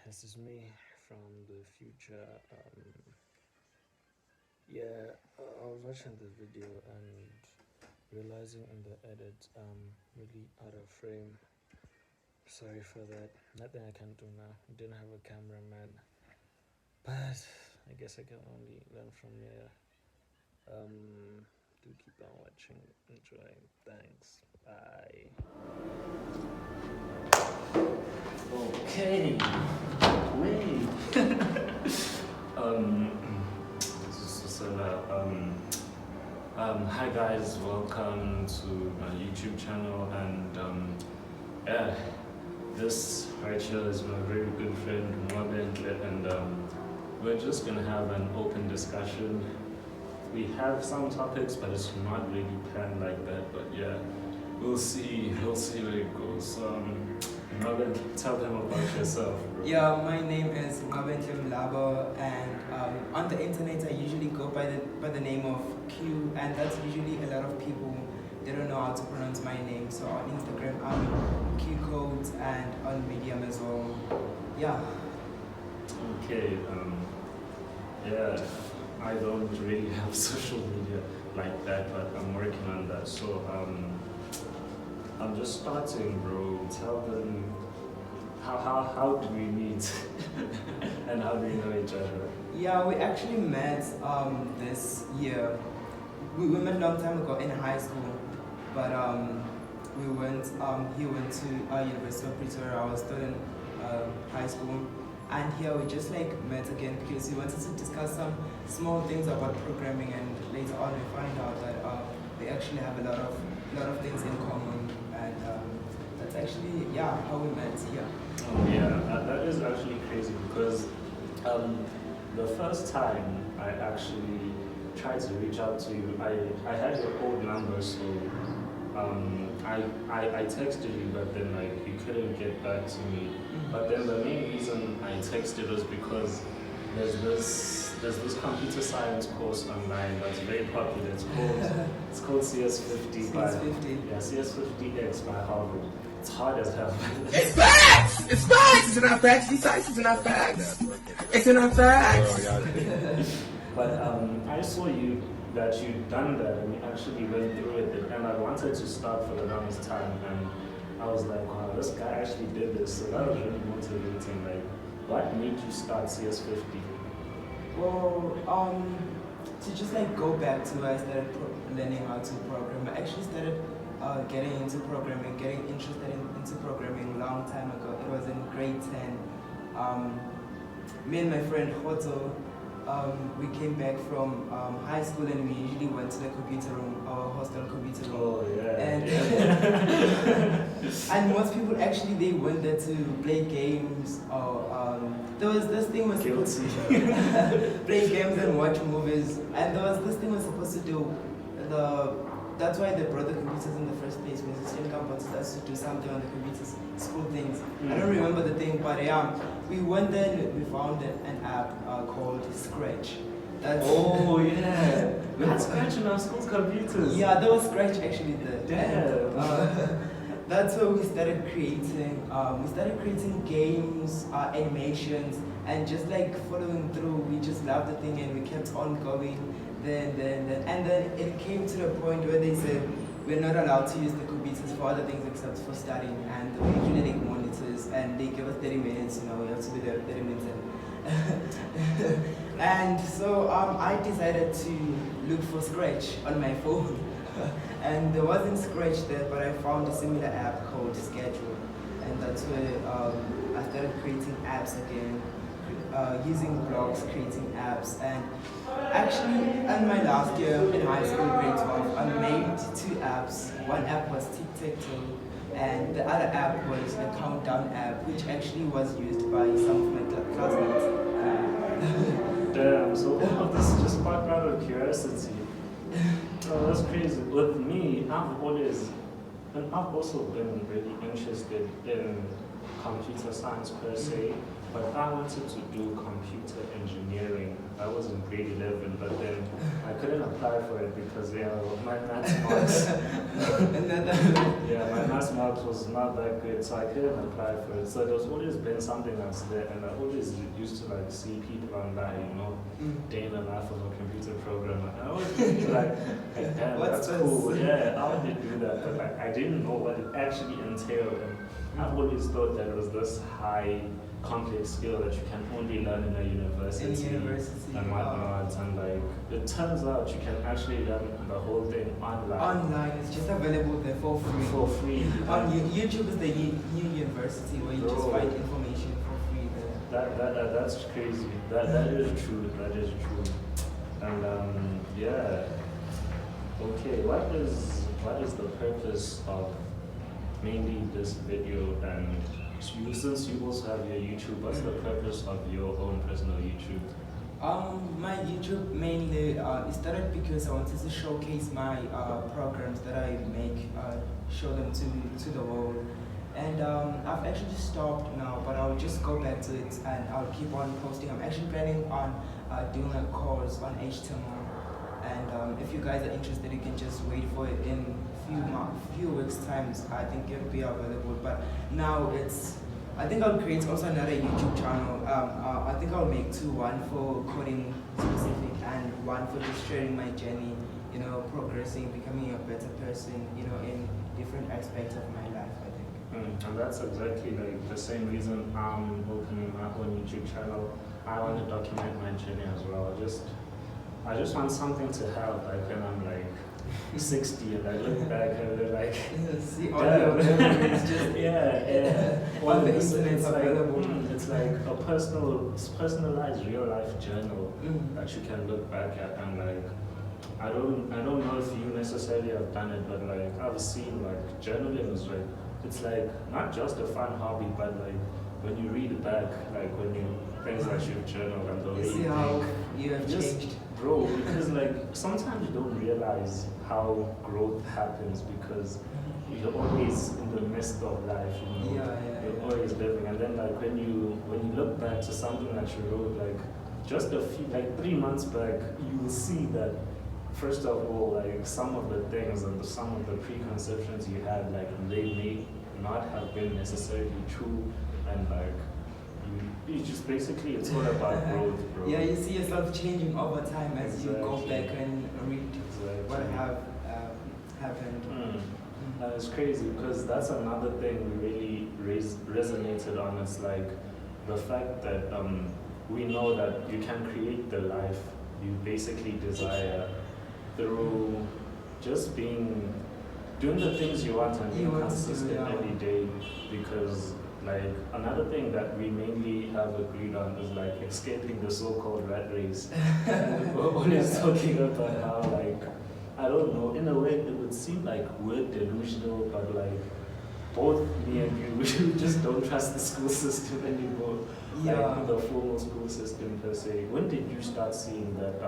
this is me from the future. I was watching the video and realizing in the edit I'm really out of frame. Sorry for that. Nothing I can do now. Didn't have a cameraman, but I guess I can only learn from here. Do keep on watching, enjoying. Thanks. Bye. Okay. Wait. um. Hi guys, welcome to my YouTube channel, and yeah, this right here is my very good friend Nqabenhle, and we're just gonna have an open discussion. We have some topics, but it's not really planned like that. But yeah, we'll see where it goes. Nqabenhle, tell them about yourself, bro. Yeah, my name is Nqabenhle Mlaba, and on the internet I usually go by the name of Q, and that's usually a lot of people, they don't know how to pronounce my name. So on Instagram I'm Q Codes, and on Medium as well. Yeah. Okay. Yeah, I don't really have social media like that, but I'm working on that. So I'm just starting, bro. Tell them how do we meet and how do we know each other? Yeah, we actually met this year. We met a long time ago in high school, but we went. He went to University of Pretoria. I was still in high school, and here we just like met again because we wanted to discuss some small things about programming, and later on we find out that we actually have a lot of things in common, and that's actually how we met here. Oh yeah, that is actually crazy because the first time I actually tried to reach out to you, I had your old number, so I texted you, but then like you couldn't get back to me. But then the main reason I texted was because there's this computer science course online that's very popular. It's called CS50 CS50X by Harvard. It's hard as hell. It's facts! It's facts! It's not facts. These sites is not facts. It's not facts. But I saw that you'd done that and you actually went through with it, and I wanted to start for the longest time, and I was like, wow, this guy actually did this, so that was really motivating. Like, what made you start CS50? Well, to just like go back to where I started learning how to program, I actually started getting into programming, getting interested into programming a long time ago. It was in grade 10. Me and my friend Hoto, we came back from high school, and we usually went to the computer room, our hostel computer room. Oh yeah. And, and most people actually, they went there to play games, or there was this thing was supposed to play games and watch movies, and there was this thing was supposed to do that's why they brought the computers in the first place, because the student campus us to do something on the computers, school things. I don't remember the thing, but we went there and we found an app called Scratch. Oh yeah, we had Scratch on our school's computers. Yeah, there was Scratch actually there. Damn. That's where we started creating. We started creating games, animations, and just like following through. We just loved the thing, and we kept on going. And then it came to the point where they said we're not allowed to use the computers for other things except for studying, and we usually like monitors, and they give us 30 minutes. We have to be there 30 minutes. And so I decided to look for Scratch on my phone. And there wasn't Scratch there, but I found a similar app called Schedule, and that's where I started creating apps again, using blogs, creating apps. And actually, in my last year in high school, grade 12, I made 2 apps. One app was Tic-Tac-Toe, and the other app was a countdown app, which actually was used by some of my classmates. Damn, so all of this just sparked out of curiosity. Oh, that's crazy. With me, I've also been really interested in computer science per se, but I wanted to do computer engineering. I was in grade 11, but then I couldn't apply for it because my maths marks, my maths marks was not that good, so I couldn't apply for it. So there's always been something that's there, and I always used to like see people online, day in the life of a computer programmer. And I always be like, damn, that's cool. Yeah, I would do that, but like I didn't know what it actually entailed. And I've always thought that it was this high, complex skill that you can only learn in a university, and whatnot. And like, it turns out you can actually learn the whole thing online. Online, it's just available there for free. For free. On YouTube is the new university where you just find information for free there. That's crazy. That is true. That is true. And yeah. Okay, what is the purpose of mainly this video? And since you also have your YouTube, what's the purpose of your own personal YouTube? My YouTube mainly it started because I wanted to showcase my programs that I make, show them to the world. And I've actually stopped now, but I'll just go back to it and I'll keep on posting. I'm actually planning on doing a course on HTML. And if you guys are interested, you can just wait for it in few weeks times. I think it'll be available. But now I think I'll create also another YouTube channel. I think I'll make two, one for coding specific and one for just sharing my journey, progressing, becoming a better person, in different aspects of my life, I think. And that's exactly like the same reason I'm opening my own YouTube channel. I want to document my journey as well. I just want something to have like when I'm like 60 and I look back and they're like, see all your memories just all the this, internet's available. It's like a personalized real life journal that you can look back at. And like I don't know if you necessarily have done it, but like I've seen like journaling is like, it's like not just a fun hobby, but like when you read it back, like when things that you've journaled and the way you see how you have changed. Bro, because like sometimes you don't realize how growth happens because you're always in the midst of life, you're always living, and then like when you look back to something that you wrote like just a few, like 3 months back, you will see that first of all, like some of the things and some of the preconceptions you had, like they may not have been necessarily true, and like you just basically, it's all about growth, bro. Yeah, you see yourself changing over time as you go back and read what have happened. And it's crazy because that's another thing we really resonated on. It's like the fact that we know that you can create the life you basically desire through just doing the things you want and being consistent every day. Because like another thing that we mainly have agreed on is like escaping the so-called rat race. And we're always talking about how like, I don't know, in a way it would seem like we're delusional, but like both me and you, we just don't trust the school system anymore. Like the formal school system per se. When did you start seeing that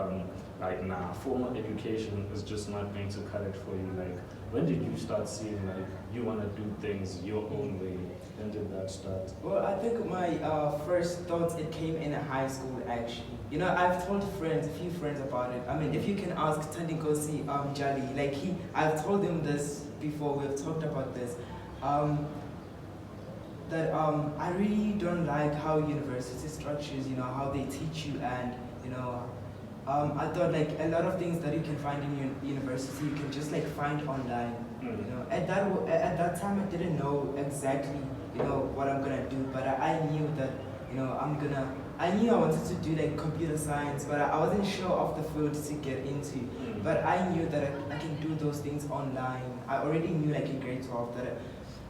like formal education is just not going to cut it for you? Like when did you start seeing like you want to do things your own way? When did that start? Well, I think my first thoughts, it came in high school actually. I've told a few friends about it. I mean, if you can ask Tandikosi Jali, like I've told him this before, we've talked about this. That I really don't like how university structures, how they teach you, and I thought like a lot of things that you can find in university you can just like find online. At that time I didn't know exactly what I'm gonna do, but I knew that I knew I wanted to do like computer science, but I wasn't sure of the field to get into. But I knew that I can do those things online. I already knew like in grade 12 that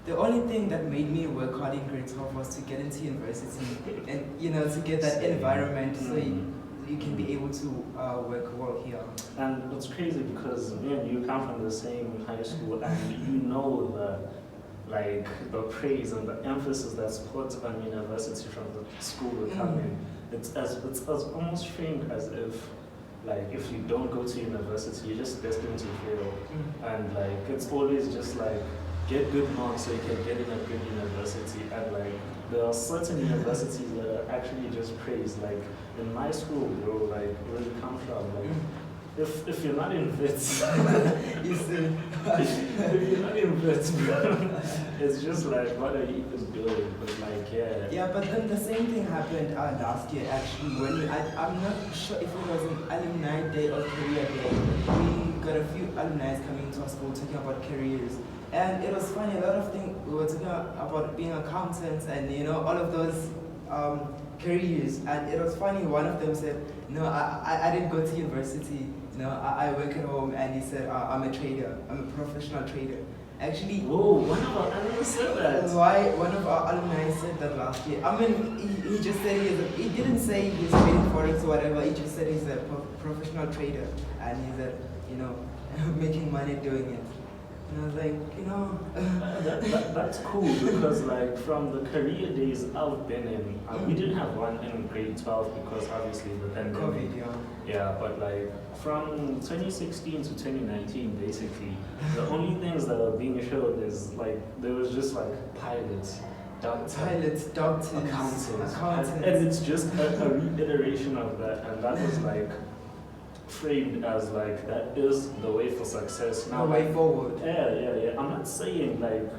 the only thing that made me work hard in grade 12 was to get into university and to get that environment so you can be able to work well here. And it's crazy because me and you come from the same high school, and you know the praise and the emphasis that's put on university from the school will come in. It's as almost framed as if like if you don't go to university, you're just destined to fail. And like it's always just like get good marks so you can get in a good university. and like there are certain universities that are actually just praised. Like in my school, bro, like where you come from, like if you're not in Wits, You see? if you're not in Wits, bro, it's just like what are you even doing? But like Yeah, but then the same thing happened last year actually when I'm not sure if it was an alumni day or career day. We got a few alumni coming to our school talking about careers. And it was funny, a lot of things, we were talking about being accountants and all of those careers. And it was funny, one of them said, no, I didn't go to university, I work at home. And he said, I'm a trader, I'm a professional trader. Actually, whoa, one of our alumni said that. why one of our alumni said that last year. I mean, he just said he didn't say he's trading forex or whatever. He just said he's a professional trader and he's making money doing it. And I was like, That's cool because like from the career days I've been in, we didn't have one in grade 12 because obviously the pandemic. COVID, yeah. Yeah, but like from 2016 to 2019, basically, the only things that are being showed is like there was just like pilots, doctors, accountants, and it's just a reiteration of that, and that was like framed as like that is the way for success. Now, the way forward. Yeah. I'm not saying like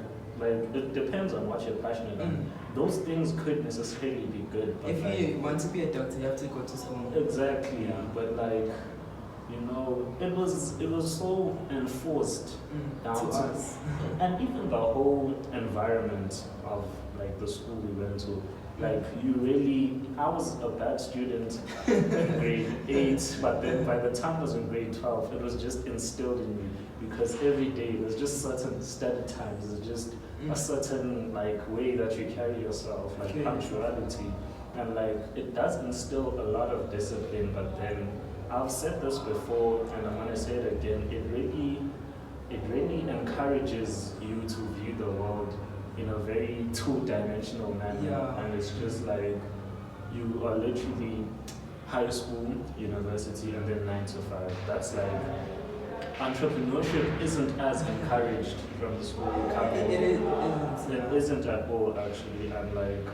it depends on what you're passionate about. Those things could necessarily be good. But if you want to be a doctor, you have to go to school. Exactly, but like it was so enforced down to us. And even the whole environment of like the school we went to. Like I was a bad student in grade 8, but then by the time I was in grade 12, it was just instilled in me because every day there's just certain study times, there's just a certain like way that you carry yourself, like punctuality, and like it does instill a lot of discipline. But then I've said this before, and I'm gonna say it again. It really encourages you to view the world in a very two-dimensional manner, and it's just like you are literally high school, university, and then 9 to 5. That's like entrepreneurship isn't as encouraged from the school you come from. It isn't at all actually, and like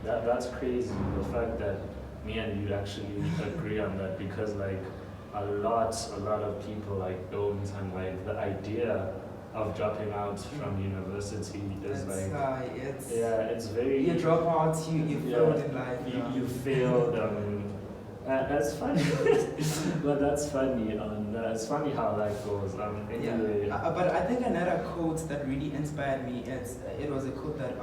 that's crazy. The fact that me and you actually agree on that because like a lot of people like don't, and like the idea of dropping out from university is it's very. You drop out, you failed in life. You failed. That's funny, but that's funny. It's funny how life goes. Anyway. But I think another quote that really inspired me it was a quote that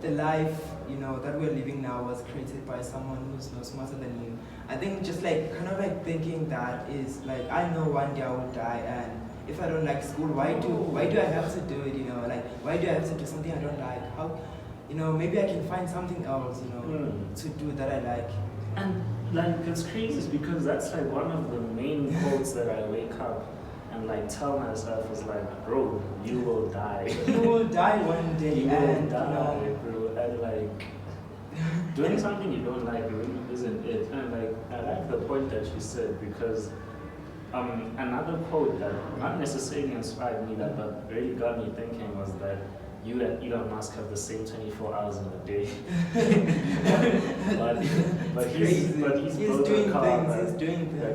the life that we're living now was created by someone who's no smarter than you. I think just like kind of like thinking that is like I know one day I will die, and if I don't like school, why do I have to do it? Like why do I have to do something I don't like? How maybe I can find something else to do that I like. And like it's crazy because that's like one of the main quotes that I wake up and like tell myself is like, bro, you will die. You will die one day. You will die, bro. And like doing something you don't like really isn't it. And like I like the point that you said because another quote that not necessarily inspired me that but really got me thinking was that you and Elon Musk have the same 24 hours in a day. but he's built a car that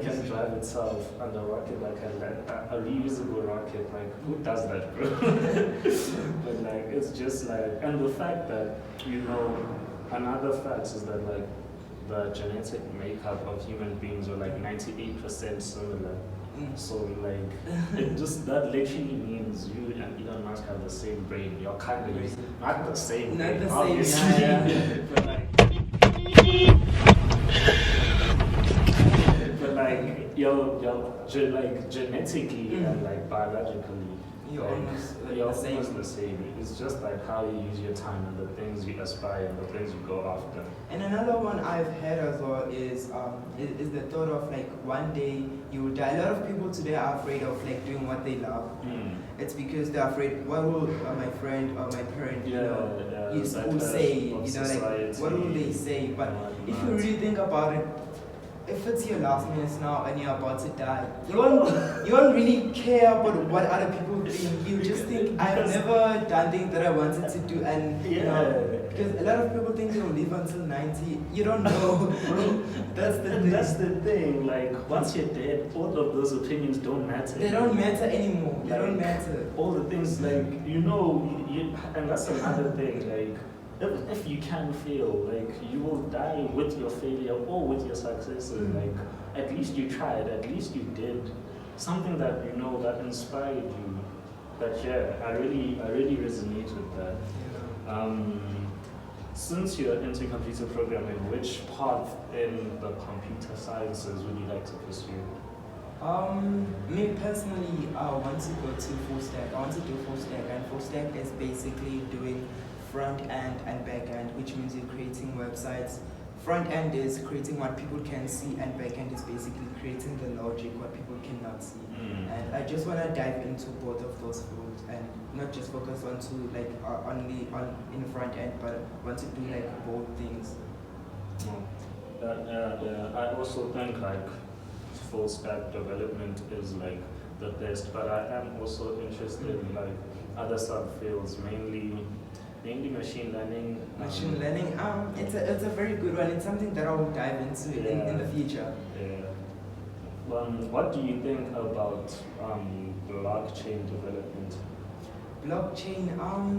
can drive itself on a rocket, like a reusable rocket. Like, who does that, bro? But like, it's just like, and the fact that, another fact is that like, the genetic makeup of human beings are like 98% similar. So like, it just, that literally means you and Elon Musk have the same brain. You're kind of not the same brain, obviously. But like, you're like genetically and like biologically, you're almost the same. It's just like how you use your time and the things you aspire and the things you go after. And another one I've heard as well is the thought of like one day you will die. A lot of people today are afraid of like doing what they love. It's because they're afraid, what will my friend or my parent, school say? Like what will they say? But if you really think about it, if it's your last minutes now and you're about to die, you won't really care about what other people think. You just think, I've never done things that I wanted to do, and Because a lot of people think they'll live until 90. You don't know. That's the thing. That's the thing. Like once you're dead, all of those opinions don't matter. They don't matter anymore. They Like, don't matter. All the things like and that's another thing. Like if you can fail, like you will die with your failure or with your successes. Like at least you tried. At least you did something that that inspired you. But yeah, I really resonate with that. Since you're into computer programming, which path in the computer sciences would you like to pursue? Me personally, I want to go to full stack. I want to do full stack, and full stack is basically doing front end and back end, which means you're creating websites. Front end is creating what people can see, and back end is basically creating the logic what people cannot see. And I just want to dive into both of those fields and not just focus on only in front end, but want to do like both things. I also think like full stack development is like the best, but I am also interested in like other subfields, mainly machine learning. Machine learning, it's a very good one. It's something that I will dive into in the future. Yeah. What do you think about blockchain development? Blockchain,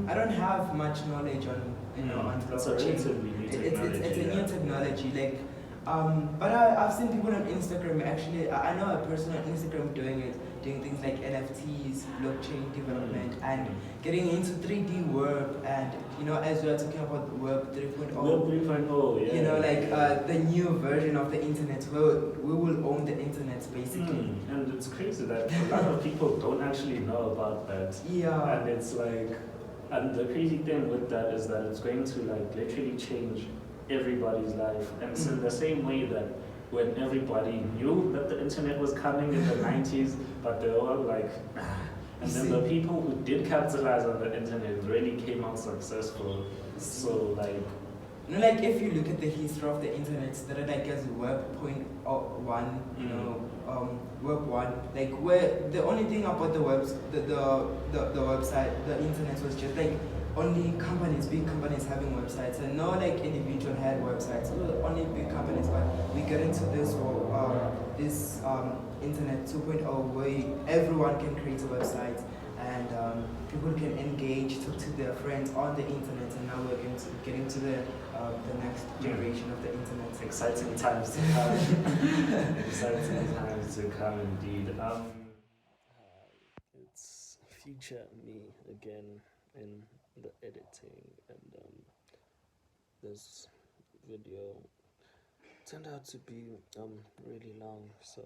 I don't have much knowledge on on That's a blockchain. relatively new technology. It's a new technology, like but I've seen people on Instagram actually. I know a person on Instagram doing things like NFTs, blockchain development, and getting into 3D work. And as we are talking about Web 3.0, Web 3.0, yeah. the new version of the internet, where we will own the internet basically. And it's crazy that a lot of people don't actually know about that. Yeah. And it's like, and the crazy thing with that is that it's going to like literally change everybody's life. And it's in the same way that when everybody knew that the internet was coming in the 90s, but they were like, and then the people who did capitalize on the internet really came out successful. So like, like if you look at the history of the internet, started like as Web.1, Web 1, like where the only thing about the website, the internet was just like only companies, big companies having websites, and no like individual had websites. So only big companies. But we get into this internet 2.0 where everyone can create a website, and people can engage, talk to their friends on the internet. And now we're getting to the next generation of the internet. Exciting times to come. Exciting times to come indeed. It's future me again in the editing, and this video turned out to be really long, so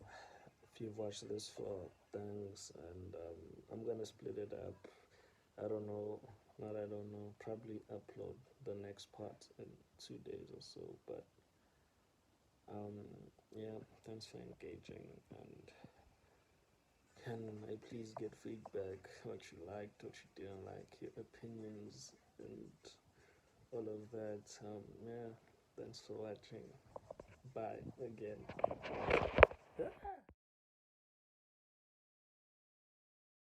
if you've watched this for thanks, and I'm gonna split it up. Probably upload the next part in 2 days or so, but yeah, thanks for engaging, and can I please get feedback, what you liked, what you didn't like, your opinions, and all of that. Yeah, thanks for watching. Bye again.